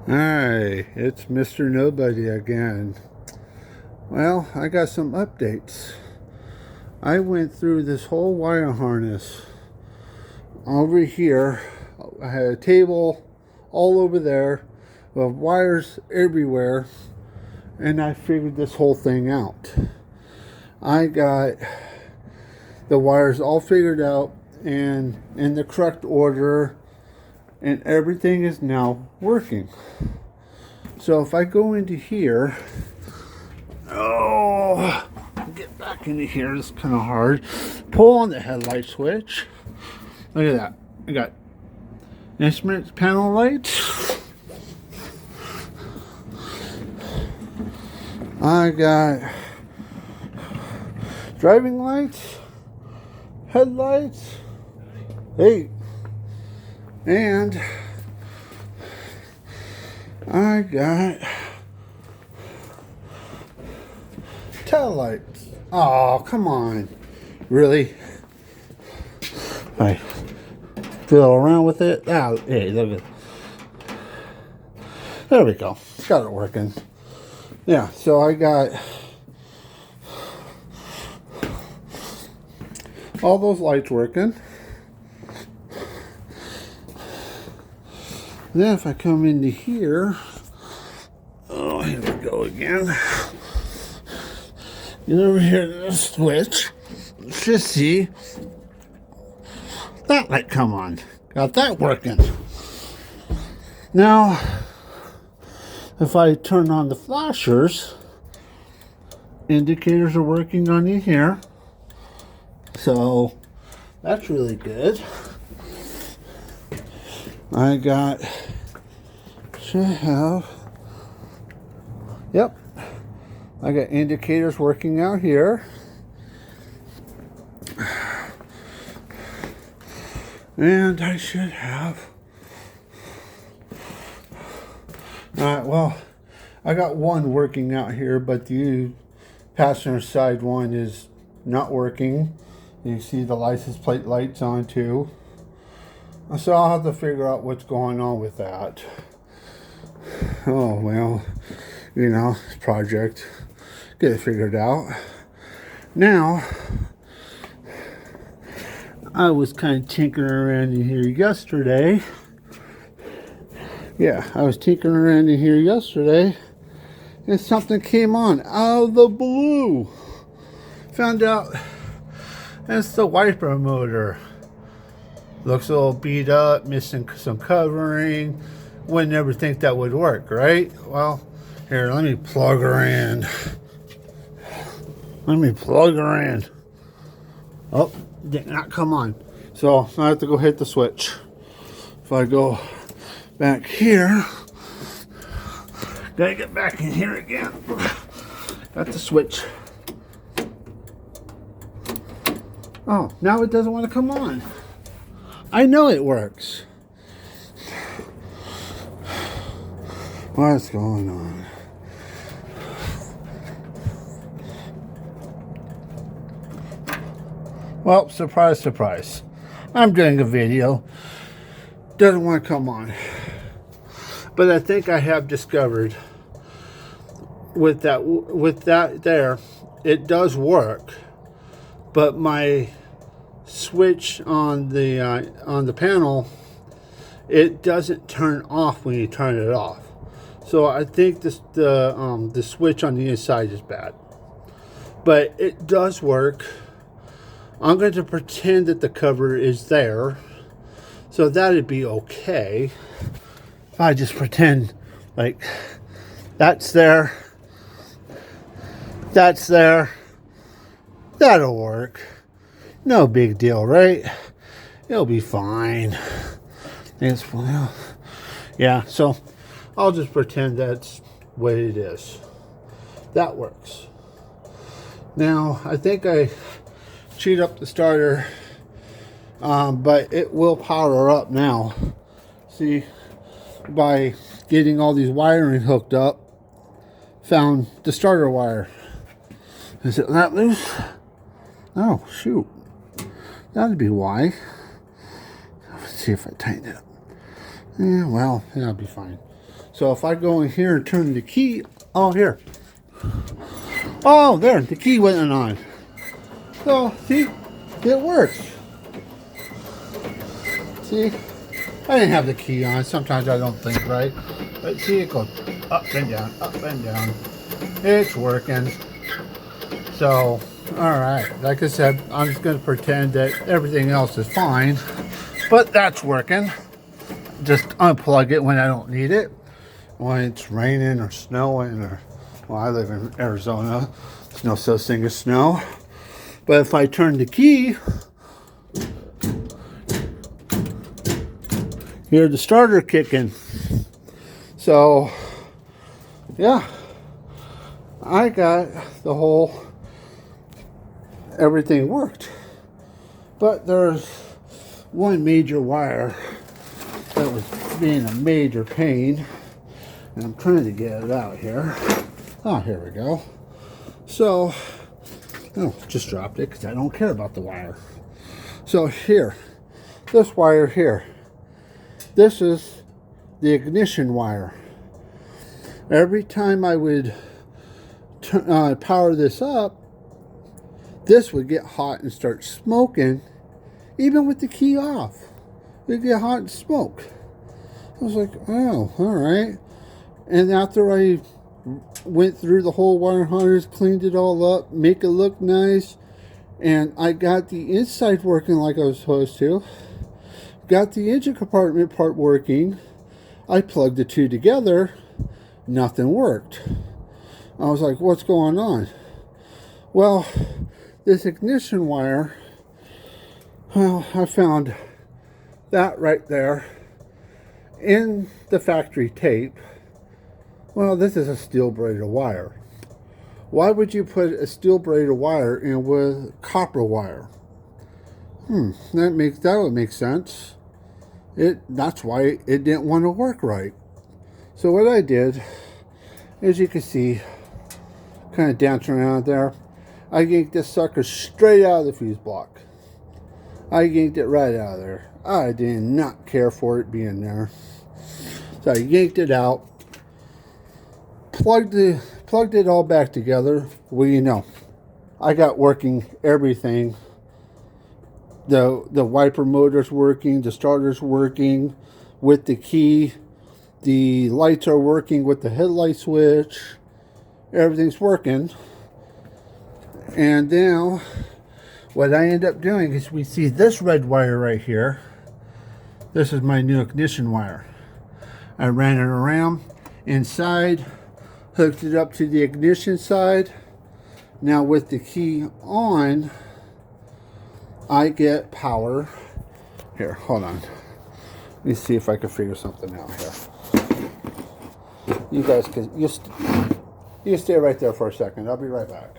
Hi, it's Mr. Nobody again. Well, I got some updates. I went through this whole wire harness over here. I had a table all over there with wires everywhere, and I figured this whole thing out. I got the wires all figured out and in the correct order, and everything is now working. So if I go into here, get back into here. It's kind of hard. Pull on the headlight switch. Look at that. I got instrument panel lights. I got driving lights, headlights. Hey, and I got tail lights. Oh, come on. Really? I fiddle around with it. Oh, hey, look at. There we go. Got it working. Yeah, so I got all those lights working. Then if I come into here, oh, here we go again. Get over here to the switch. Let's just see. That light come on. Got that working. Now, if I turn on the flashers, indicators are working on you here. So, that's really good. I should have, yep, I got indicators working out here. And I should have, well, I got one working out here, but the passenger side one is not working. You see the license plate lights on too. So I'll have to figure out what's going on with that. Oh, well, project. Get it figured out. Now, I was kind of tinkering around in here yesterday. Yeah, I was tinkering around in here yesterday, and something came on out of the blue. Found out it's the wiper motor. Looks a little beat up, missing some covering. Would never think that would work, right? Well, here, let me plug her in. Oh, did not come on. So I have to go hit the switch. If I go back here, gotta get back in here again. Got the switch. Oh, now it doesn't want to come on. I know it works. What's going on? Well, surprise, surprise. I'm doing a video. Doesn't want to come on. But I think I have discovered with that there, it does work. But my switch on the panel, it doesn't turn off when you turn it off. So I think the switch on the inside is bad, but it does work. I'm going to pretend that the cover is there, so that'd be okay. If I just pretend like that's there, that'll work. No big deal, right? It'll be fine. Well, yeah, so I'll just pretend that's what it is. That works. Now, I think I cheat up the starter, but it will power up now. See, by getting all these wiring hooked up, found the starter wire. Is it not loose? Oh, shoot. That'd be why. Let's see if I tighten it up. Yeah, well, that'll be fine. So if I go in here and turn the key, oh, here. Oh, there, the key wasn't on. So, see, it works. See, I didn't have the key on. Sometimes I don't think right. But see, it goes up and down, up and down. It's working. So, alright, like I said, I'm just going to pretend that everything else is fine. But that's working. Just unplug it when I don't need it. When it's raining or snowing, or, well, I live in Arizona. There's no such thing as snow. But if I turn the key, hear the starter kicking. So, yeah, I got the whole, everything worked. But there's one major wire that was being a major pain. And I'm trying to get it out here. Oh, here we go. So, oh, just dropped it because I don't care about the wire. So here, this wire here, this is the ignition wire. Every time I would power this up, this would get hot and start smoking, even with the key off. It would get hot and smoke. I was like, oh, all right. And after I went through the whole wire harness, cleaned it all up, make it look nice, and I got the inside working like I was supposed to, got the engine compartment part working, I plugged the two together, nothing worked. I was like, what's going on? Well, this ignition wire, well, I found that right there in the factory tape. Well, this is a steel braided wire. Why would you put a steel braided wire in with copper wire? That would make sense. That's why it didn't want to work right. So what I did, as you can see, kind of dancing around there, I yanked this sucker straight out of the fuse block. I yanked it right out of there. I did not care for it being there. So I yanked it out. Plugged it all back together. Well, you know, I got working everything. The wiper motor's working, the starter's working with the key, the lights are working with the headlight switch. Everything's working. And now what I end up doing is, we see this red wire right here. This is my new ignition wire. I ran it around inside, hooked it up to the ignition side. Now with the key on, I get power. Here, hold on. Let me see if I can figure something out here. You guys can, you stay right there for a second. I'll be right back.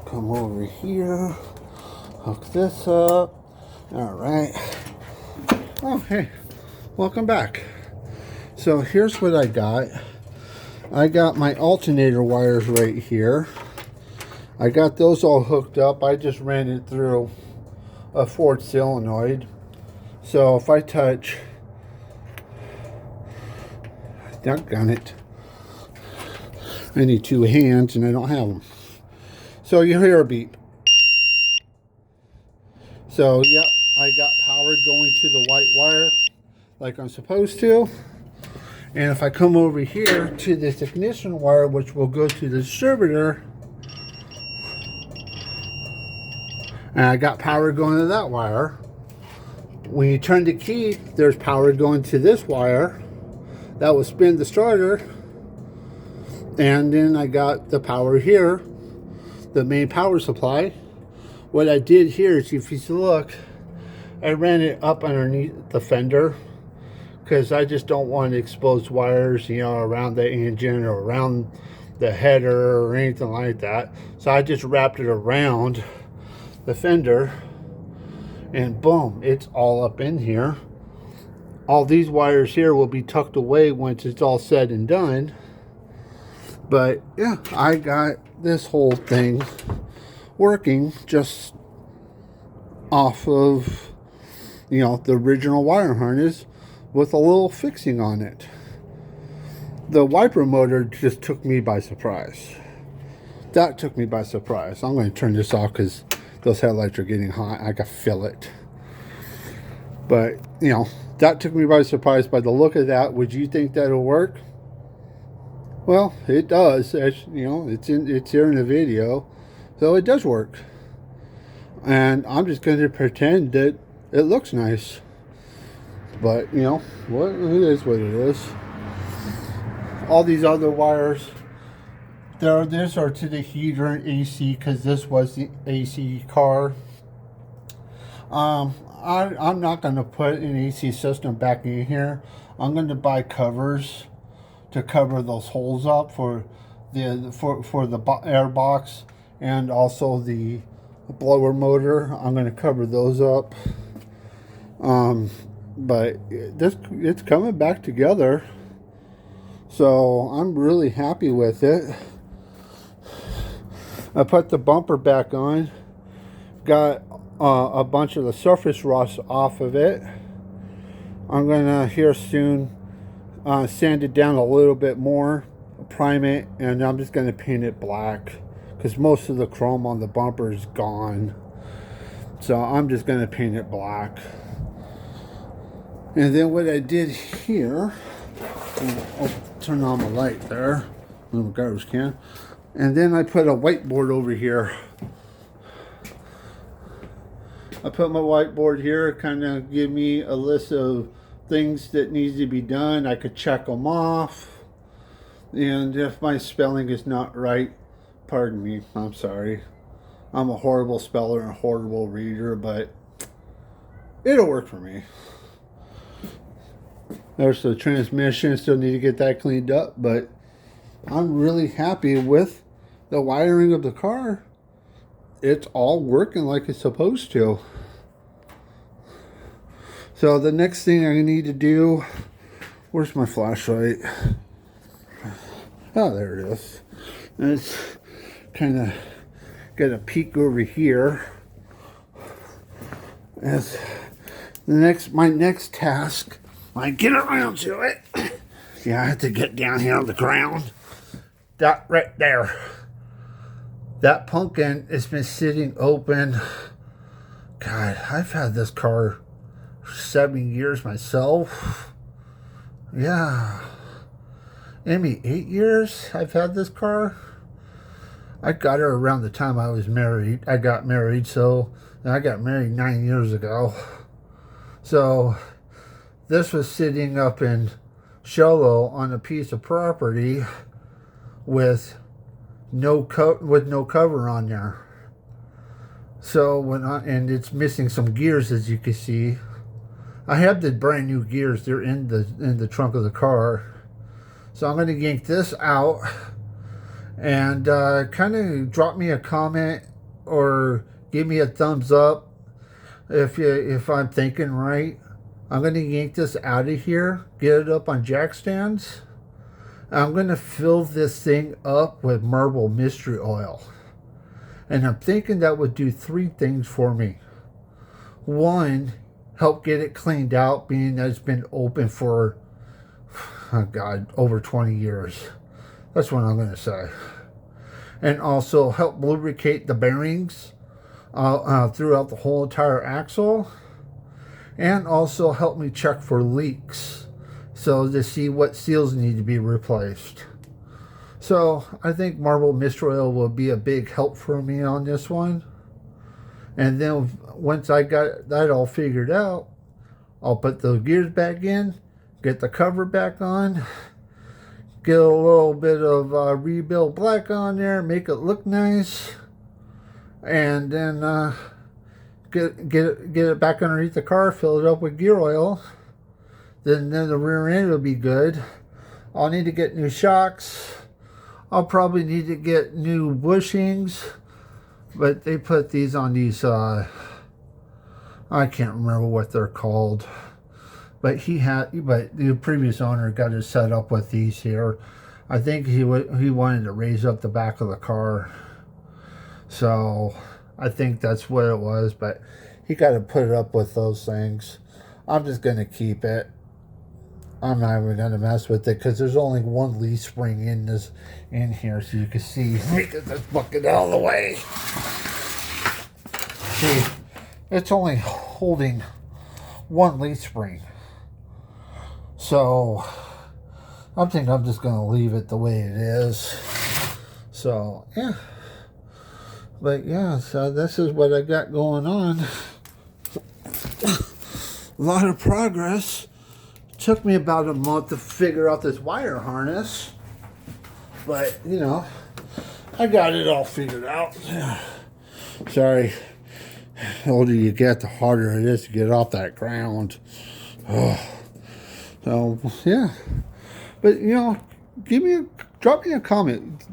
Come over here, hook this up. All right. Oh, hey, welcome back. So here's what I got. I got my alternator wires right here. I got those all hooked up. I just ran it through a Ford solenoid. So if I touch, doggone it, I need two hands and I don't have them. So you hear a beep. So, yep, I got power going to the white wire like I'm supposed to. And if I come over here to this ignition wire, which will go to the distributor, and I got power going to that wire. When you turn the key, there's power going to this wire. That will spin the starter. And then I got the power here, the main power supply. What I did here is, if you look, I ran it up underneath the fender because I just don't want exposed wires, you know, around the engine or around the header or anything like that. So I just wrapped it around the fender, and boom, it's all up in here. all these wires here will be tucked away once it's all said and done. But yeah, I got this whole thing working just off of, you know, the original wire harness with a little fixing on it. The wiper motor just took me by surprise. That took me by surprise. I'm going to turn this off because those headlights are getting hot. I can feel it. But, you know, that took me by surprise by the look of that. Would you think that'll work? Well, it does. As, you know, it's here in the video. So it does work. And I'm just going to pretend that it looks nice. But, you know, what it is what it is. All these other wires, these are to the heater and AC, because this was the AC car. I'm not going to put an AC system back in here. I'm going to buy covers to cover those holes up for the air box and also the blower motor. I'm going to cover those up. But it's coming back together. So I'm really happy with it. I put the bumper back on. Got a bunch of the surface rust off of it. I'm gonna here soon sand it down a little bit more, prime it, and I'm just gonna paint it black because most of the chrome on the bumper is gone. So I'm just gonna paint it black. And then what I did here, I'll turn on the light there, little garbage can, and then I put a whiteboard over here. I put my whiteboard here, kind of give me a list of things that needs to be done. I could check them off. And if my spelling is not right, pardon me, I'm sorry. I'm a horrible speller and a horrible reader, but it'll work for me. There's the transmission, still need to get that cleaned up, but I'm really happy with the wiring of the car. It's all working like it's supposed to. So the next thing I need to do, where's my flashlight? Oh, there it is. Let's kind of get a peek over here. As my next task, I get around to it. Yeah, I have to get down here on the ground. That right there. That pumpkin has been sitting open. God, I've had this car for 7 years myself. Yeah. Maybe 8 years I've had this car. I got her around the time I was married. I got married, so I got married 9 years ago. So this was sitting up in Sholo on a piece of property with no cover on there. So and it's missing some gears, as you can see. I have the brand new gears. They're in the trunk of the car. So I'm going to yank this out and kind of drop me a comment or give me a thumbs up if I'm thinking right. I'm going to yank this out of here, get it up on jack stands. I'm going to fill this thing up with marble mystery oil. And I'm thinking that would do 3 things for me. 1, help get it cleaned out, being that it's been open for, oh God, over 20 years. That's what I'm going to say. And also help lubricate the bearings throughout the whole entire axle. And also help me check for leaks, so to see what seals need to be replaced. So I think marble mystery oil will be a big help for me on this one. And then once I got that all figured out, I'll put the gears back in, get the cover back on, get a little bit of rebuild black on there, make it look nice, and then get it back underneath the car, fill it up with gear oil. Then the rear end will be good. I'll need to get new shocks. I'll probably need to get new bushings, but they put these on these, I can't remember what they're called. but the previous owner got it set up with these here. I think he wanted to raise up the back of the car, so I think that's what it was. But he got to put it up with those things. I'm just gonna keep it. I'm not even gonna mess with it because there's only one leaf spring in here, so you can see. Get this bucket out of the way. See, it's only holding one leaf spring, so I think I'm just gonna leave it the way it is. So yeah, but yeah, so this is what I got going on. A lot of progress. Took me about a month to figure out this wire harness, but you know, I got it all figured out. Sorry, the older you get, the harder it is to get off that ground. Oh. So yeah, but you know, drop me a comment.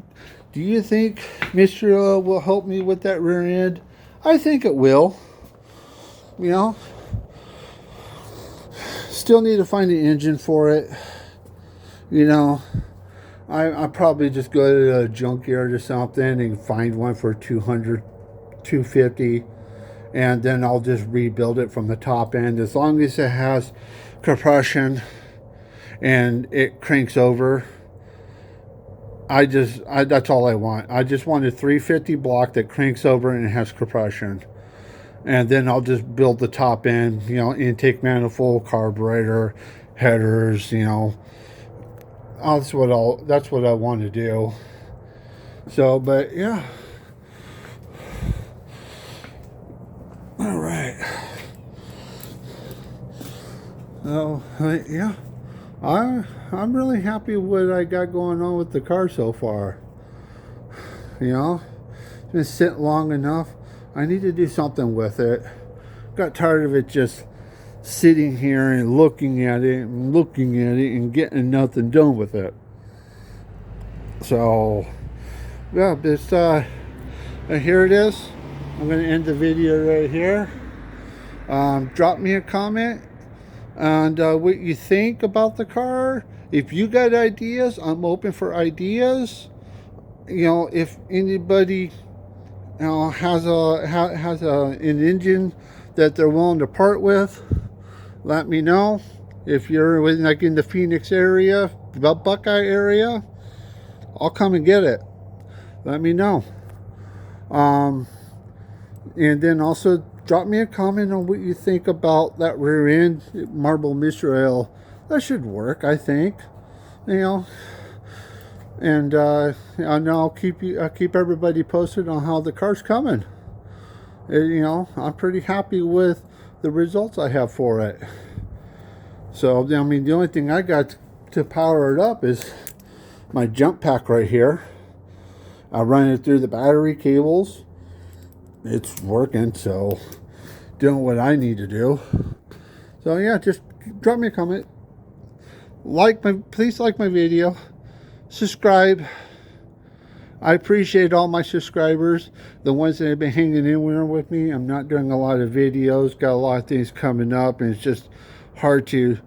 Do you think Mr. Will help me with that rear end? I think it will. You know, still need to find the engine for it. You know, I probably just go to a junkyard or something and find one for $200, $250, and then I'll just rebuild it from the top end. As long as it has compression and it cranks over, that's all I want. I just want a 350 block that cranks over and has compression. And then I'll just build the top end, you know, intake manifold, carburetor, headers, you know. That's what I want to do. So, but yeah. All right. So, yeah. I'm really happy with what I got going on with the car so far. You know, it's been sitting long enough. I need to do something with it. Got tired of it just sitting here and looking at it and getting nothing done with it. So, yeah, this here it is. I'm going to end the video right here. Drop me a comment and what you think about the car. If you got ideas, I'm open for ideas. You know, if anybody has an engine that they're willing to part with, let me know. If you're like in the Phoenix area, the Buckeye area, I'll come and get it. Let me know. And then also drop me a comment on what you think about that rear end marble Mistral. That should work, I think. You know. And I'll keep everybody posted on how the car's coming. You know, I'm pretty happy with the results I have for it. So I mean, the only thing I got to power it up is my jump pack right here. I run it through the battery cables. It's working, so doing what I need to do. So yeah, just drop me a comment. Please like my video. Subscribe. I appreciate all my subscribers, the ones that have been hanging in there with me. I'm not doing a lot of videos, got a lot of things coming up, and it's just hard to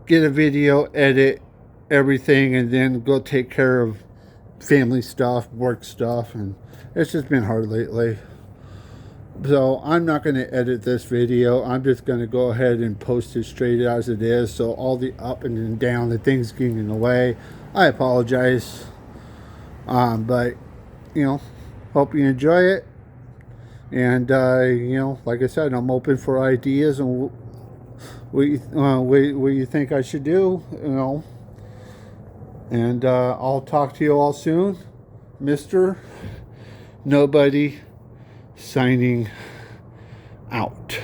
get a video, edit everything, and then go take care of family stuff, work stuff, and it's just been hard lately. So I'm not going to edit this video. I'm just going to go ahead and post it straight as it is. So all the up and down, the things getting in the way, I apologize. But, you know, hope you enjoy it. And, you know, like I said, I'm open for ideas and what you think I should do, you know. And I'll talk to you all soon. Mr. Nobody signing out.